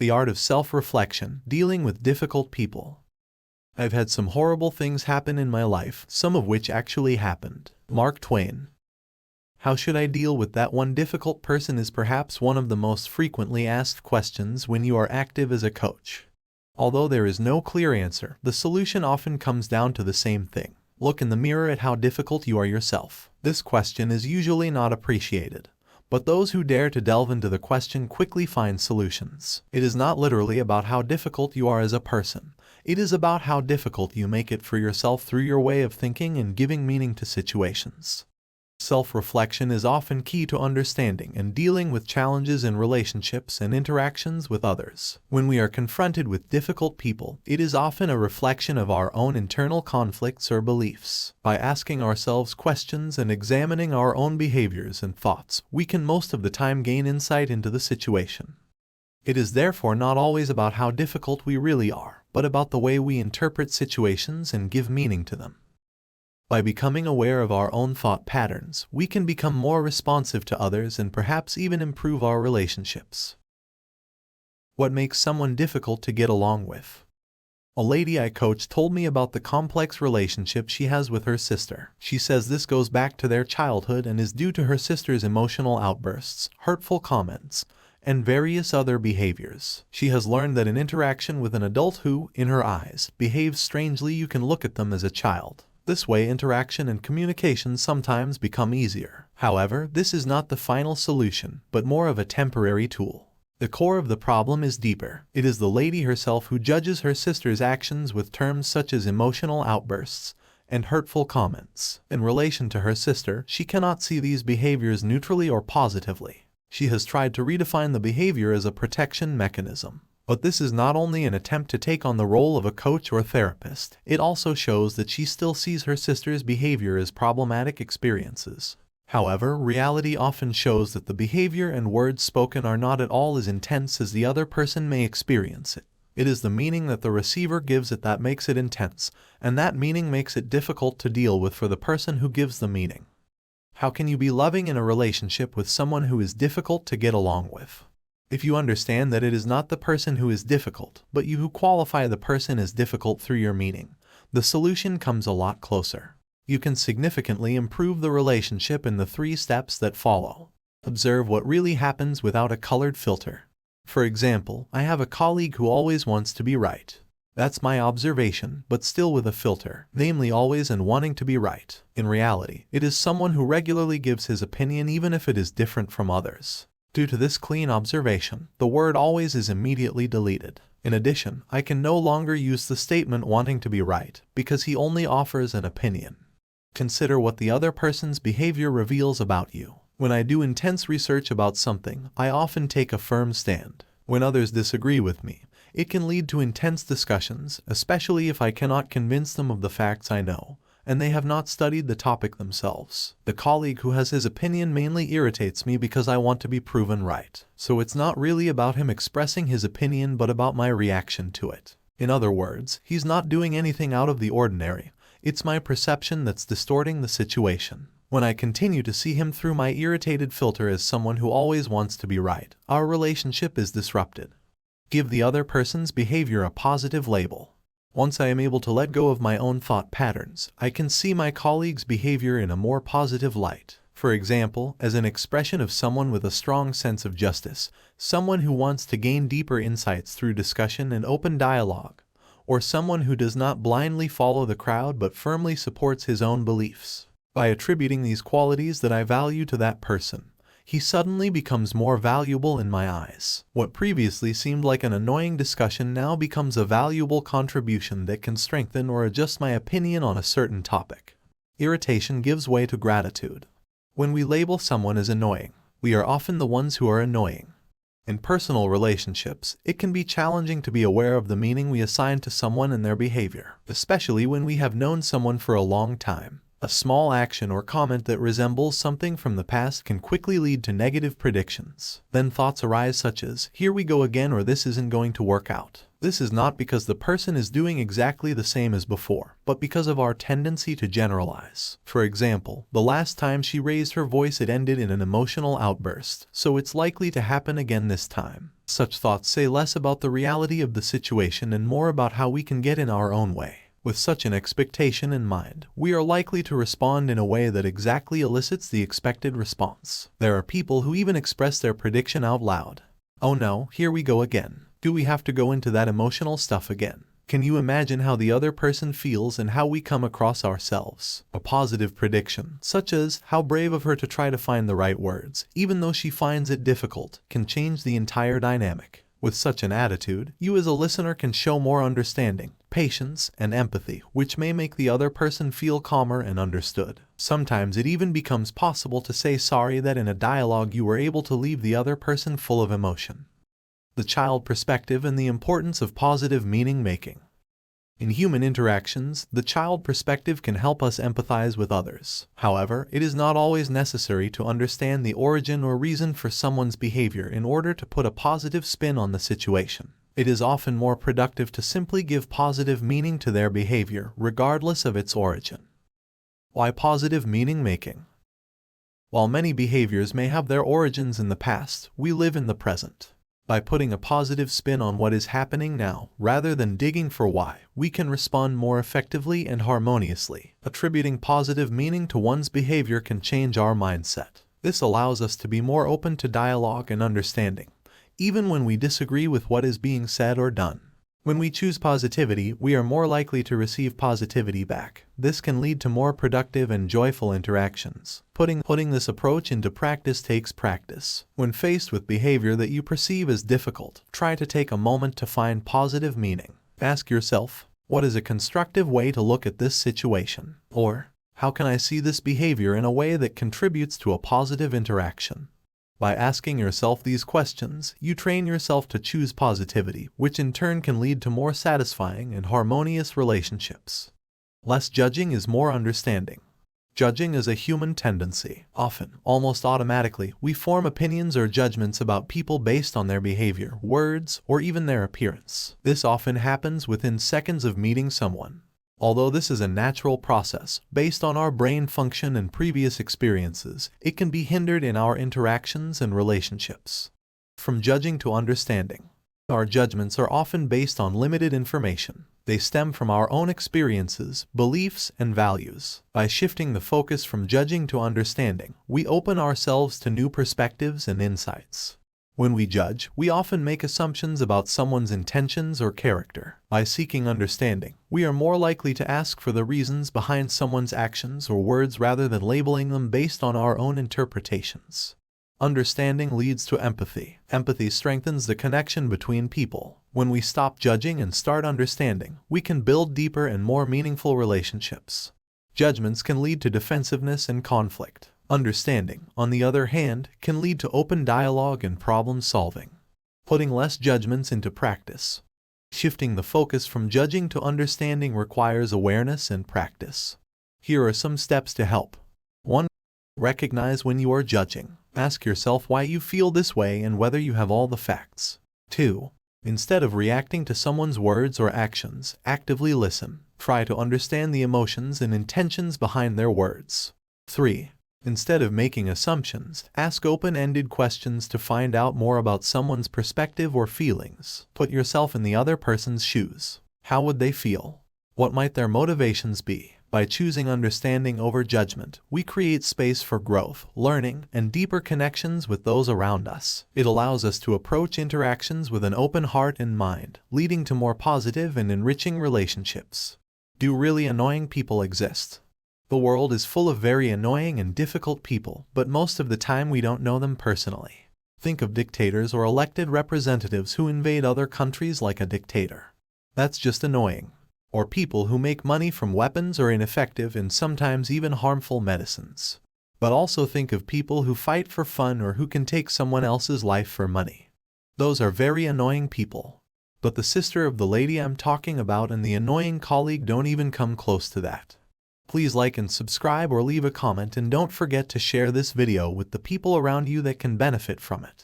The Art of Self-Reflection, Dealing with Difficult People. I've had some horrible things happen in my life, some of which actually happened. Mark Twain. How should I deal with that one difficult person is perhaps one of the most frequently asked questions when you are active as a coach. Although there is no clear answer, the solution often comes down to the same thing. Look in the mirror at how difficult you are yourself. This question is usually not appreciated, but those who dare to delve into the question quickly find solutions. It is not literally about how difficult you are as a person. It is about how difficult you make it for yourself through your way of thinking and giving meaning to situations. Self-reflection is often key to understanding and dealing with challenges in relationships and interactions with others. When we are confronted with difficult people, it is often a reflection of our own internal conflicts or beliefs. By asking ourselves questions and examining our own behaviors and thoughts, we can most of the time gain insight into the situation. It is therefore not always about how difficult we really are, but about the way we interpret situations and give meaning to them. By becoming aware of our own thought patterns, we can become more responsive to others and perhaps even improve our relationships. What makes someone difficult to get along with? A lady I coach told me about the complex relationship she has with her sister. She says this goes back to their childhood and is due to her sister's emotional outbursts, hurtful comments, and various other behaviors. She has learned that in interaction with an adult who, in her eyes, behaves strangely, you can look at them as a child. This way, interaction and communication sometimes become easier. However, this is not the final solution, but more of a temporary tool. The core of the problem is deeper. It is the lady herself who judges her sister's actions with terms such as emotional outbursts and hurtful comments. In relation to her sister, she cannot see these behaviors neutrally or positively. She has tried to redefine the behavior as a protection mechanism. But this is not only an attempt to take on the role of a coach or therapist, it also shows that she still sees her sister's behavior as problematic experiences. However, reality often shows that the behavior and words spoken are not at all as intense as the other person may experience it. It is the meaning that the receiver gives it that makes it intense, and that meaning makes it difficult to deal with for the person who gives the meaning. How can you be loving in a relationship with someone who is difficult to get along with? If you understand that it is not the person who is difficult, but you who qualify the person as difficult through your meaning, the solution comes a lot closer. You can significantly improve the relationship in the 3 steps that follow. Observe what really happens without a colored filter. For example, I have a colleague who always wants to be right. That's my observation, but still with a filter, namely always and wanting to be right. In reality, it is someone who regularly gives his opinion even if it is different from others. Due to this clean observation, the word always is immediately deleted. In addition, I can no longer use the statement wanting to be right, because he only offers an opinion. Consider what the other person's behavior reveals about you. When I do intense research about something, I often take a firm stand. When others disagree with me, it can lead to intense discussions, especially if I cannot convince them of the facts I know, and they have not studied the topic themselves. The colleague who has his opinion mainly irritates me because I want to be proven right. So it's not really about him expressing his opinion but about my reaction to it. In other words, he's not doing anything out of the ordinary. It's my perception that's distorting the situation. When I continue to see him through my irritated filter as someone who always wants to be right, our relationship is disrupted. Give the other person's behavior a positive label. Once I am able to let go of my own thought patterns, I can see my colleague's behavior in a more positive light. For example, as an expression of someone with a strong sense of justice, someone who wants to gain deeper insights through discussion and open dialogue, or someone who does not blindly follow the crowd but firmly supports his own beliefs. By attributing these qualities that I value to that person, he suddenly becomes more valuable in my eyes. What previously seemed like an annoying discussion now becomes a valuable contribution that can strengthen or adjust my opinion on a certain topic. Irritation gives way to gratitude. When we label someone as annoying, we are often the ones who are annoying. In personal relationships, it can be challenging to be aware of the meaning we assign to someone and their behavior, especially when we have known someone for a long time. A small action or comment that resembles something from the past can quickly lead to negative predictions. Then thoughts arise such as, here we go again, or this isn't going to work out. This is not because the person is doing exactly the same as before, but because of our tendency to generalize. For example, the last time she raised her voice it ended in an emotional outburst, so it's likely to happen again this time. Such thoughts say less about the reality of the situation and more about how we can get in our own way. With such an expectation in mind, we are likely to respond in a way that exactly elicits the expected response. There are people who even express their prediction out loud. Oh no, here we go again. Do we have to go into that emotional stuff again? Can you imagine how the other person feels and how we come across ourselves? A positive prediction, such as, how brave of her to try to find the right words, even though she finds it difficult, can change the entire dynamic. With such an attitude, you as a listener can show more understanding, patience, and empathy, which may make the other person feel calmer and understood. Sometimes it even becomes possible to say sorry that in a dialogue you were able to leave the other person full of emotion. The child perspective and the importance of positive meaning-making. In human interactions, the child perspective can help us empathize with others. However, it is not always necessary to understand the origin or reason for someone's behavior in order to put a positive spin on the situation. It is often more productive to simply give positive meaning to their behavior, regardless of its origin. Why positive meaning-making? While many behaviors may have their origins in the past, we live in the present. By putting a positive spin on what is happening now, rather than digging for why, we can respond more effectively and harmoniously. Attributing positive meaning to one's behavior can change our mindset. This allows us to be more open to dialogue and understanding, even when we disagree with what is being said or done. When we choose positivity, we are more likely to receive positivity back. This can lead to more productive and joyful interactions. Putting this approach into practice takes practice. When faced with behavior that you perceive as difficult, try to take a moment to find positive meaning. Ask yourself, what is a constructive way to look at this situation? Or, how can I see this behavior in a way that contributes to a positive interaction? By asking yourself these questions, you train yourself to choose positivity, which in turn can lead to more satisfying and harmonious relationships. Less judging is more understanding. Judging is a human tendency. Often, almost automatically, we form opinions or judgments about people based on their behavior, words, or even their appearance. This often happens within seconds of meeting someone. Although this is a natural process, based on our brain function and previous experiences, it can be hindered in our interactions and relationships. From judging to understanding. Our judgments are often based on limited information. They stem from our own experiences, beliefs, and values. By shifting the focus from judging to understanding, we open ourselves to new perspectives and insights. When we judge, we often make assumptions about someone's intentions or character. By seeking understanding, we are more likely to ask for the reasons behind someone's actions or words rather than labeling them based on our own interpretations. Understanding leads to empathy. Empathy strengthens the connection between people. When we stop judging and start understanding, we can build deeper and more meaningful relationships. Judgments can lead to defensiveness and conflict. Understanding, on the other hand, can lead to open dialogue and problem solving. Putting less judgments into practice. Shifting the focus from judging to understanding requires awareness and practice. Here are some steps to help. 1. Recognize when you are judging. Ask yourself why you feel this way and whether you have all the facts. 2. Instead of reacting to someone's words or actions, actively listen. Try to understand the emotions and intentions behind their words. 3. Instead of making assumptions, ask open-ended questions to find out more about someone's perspective or feelings. Put yourself in the other person's shoes. How would they feel? What might their motivations be? By choosing understanding over judgment, we create space for growth, learning, and deeper connections with those around us. It allows us to approach interactions with an open heart and mind, leading to more positive and enriching relationships. Do really annoying people exist? The world is full of very annoying and difficult people, but most of the time we don't know them personally. Think of dictators or elected representatives who invade other countries like a dictator. That's just annoying. Or people who make money from weapons or ineffective and sometimes even harmful medicines. But also think of people who fight for fun or who can take someone else's life for money. Those are very annoying people. But the sister of the lady I'm talking about and the annoying colleague don't even come close to that. Please like and subscribe or leave a comment, and don't forget to share this video with the people around you that can benefit from it.